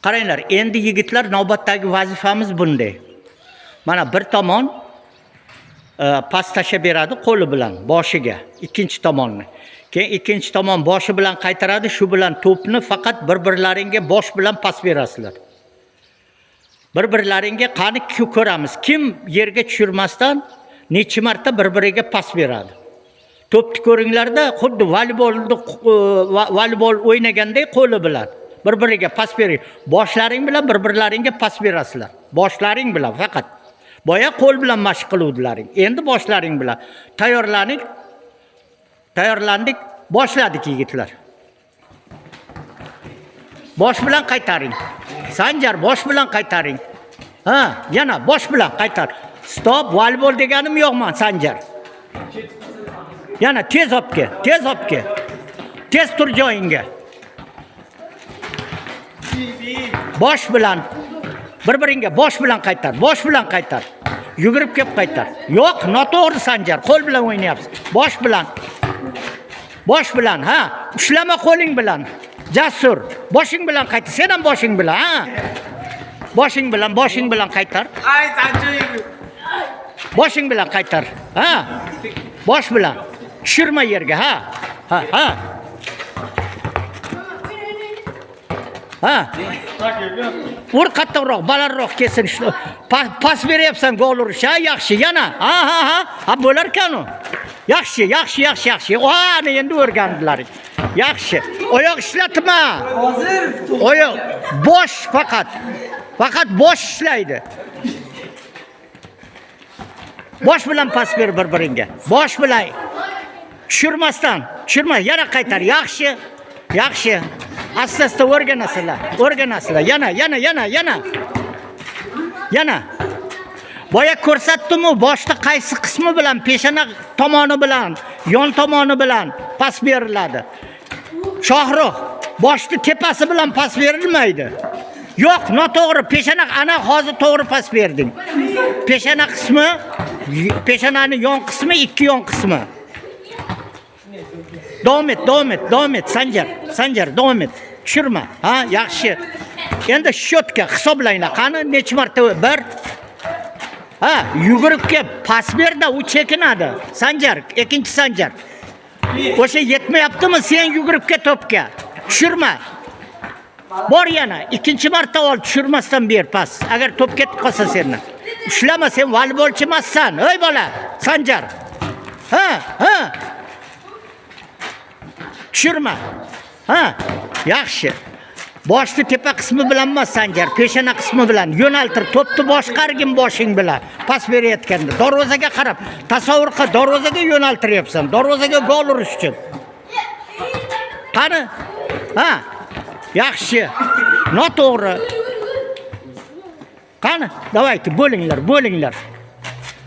Qaranglar, endi yigitlar, navbatdagi vazifamiz bunday. Mana bir tomon pas tashlab beradi qo'li bilan boshiga, ikkinchi tomonni. Keyin ikkinchi tomon boshi bilan qaytaradi, shu bilan to'pni faqat bir-birlaringga bosh bilan pas berasizlar. Bir-birlaringga qani ko'ramiz, kim yerga tushirmasdan necha marta bir-biriga pas beradi. To'pni ko'ringlarda, xuddi voleybol o'ynagandek qo'li bilan bir-biriga pas bering. Boshlaring bilan bir-birlaringga pas berasizlar. Boshlaring bilan faqat. Boya qo'l bilan mashq qiluvdilaring. Endi boshlaring bilan. Tayyorlandik, boshladik yigitlar. Bosh bilan qaytaring. Sanjar, bosh bilan qaytaring. Ha, yana bosh bilan qaytar. Stop, voleybol deganim yo'qman, Sanjar. Yana tez olib kel, tez olib kel. Tez tur joyingga. Bosh bilan bir-biringga bosh bilan qaytar, bosh bilan qaytar. Yugurib kelib qaytar. Yo'q, noto'g'ri Sanjar, qo'l bilan o'ynayapsiz. Bosh bilan. Bosh bilan, ha, ushlama qo'ling bilan. Jasur, boshing bilan qaytar. Sen ham boshing bilan, ha? Boshing bilan qaytar. Ay, Sanjay. Boshing bilan qaytar. Ha? Bosh bilan. Tushirma yerga, ha? Ha. Ha. Ur qattiqroq, balandroq kelsin. Pas beryapsan, gol urish, ha, yaxshi. Yana. Ha. Ha, bo'lar ekan u. Yaxshi. Ana endi o'rgandilar. Yaxshi. Oyoq ishlatma. Hozir Oyoq, bosh faqat. Faqat bosh ishlaydi. Bosh bilan pas ber bir-biringga. Bosh bilan. Tushirmasdan. Tushirma, yana qaytar. Yaxshi. Asta-asta o'rganasizlar. Yana. Boya ko'rsatdim-ku, boshda qaysi qismi bilan, peshana tomoni bilan, yon tomoni bilan pas beriladi. Shohruh, boshni tepasi bilan pas berilmaydi. Yo'q, noto'g'ri. Peshana ana hozir to'g'ri pas berding. Peshana qismi, peshanani yon qismi, ikki yon qismi. Davom et, Sanjar, davom et. Tushirma. Ha, yaxshi. Endi shotka hisoblanglar. Qani necha marta? 1. Ha, yugurib kelib pas berdi, u chekinadi. Sanjar, ikkinchi Sanjar. O'sha yetmayaptimi? Sen yugurib kel to'pga. Tushirma. Bor yana, ikkinchi marta ol, tushirmasdan ber pas. Agar to'p ketib qolsa sendan. Ushlama, sen voleybolchi emassan. Ey bola, Sanjar. Ha. Tushirma. Ha, yaxshi. Boshni tepa qismi bilan emas Sanjar, peshana qismi bilan yo'naltir, to'pni boshqargin boshing bilan. Pas berayotganda darvozaga qarab, tasavvur qil, darvozaga yo'naltiryapsan, darvozaga gol urish uchun. Qani? Ha, yaxshi. Noto'g'ri. Qani? Davaydi, bo'linglar.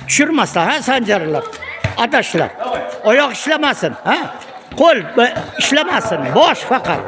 Tushirmasdan, ha, Sanjarlar. Adashlar. Oyoq ishlamasin, ha? Qo'l ishlamasin, bosh faqat.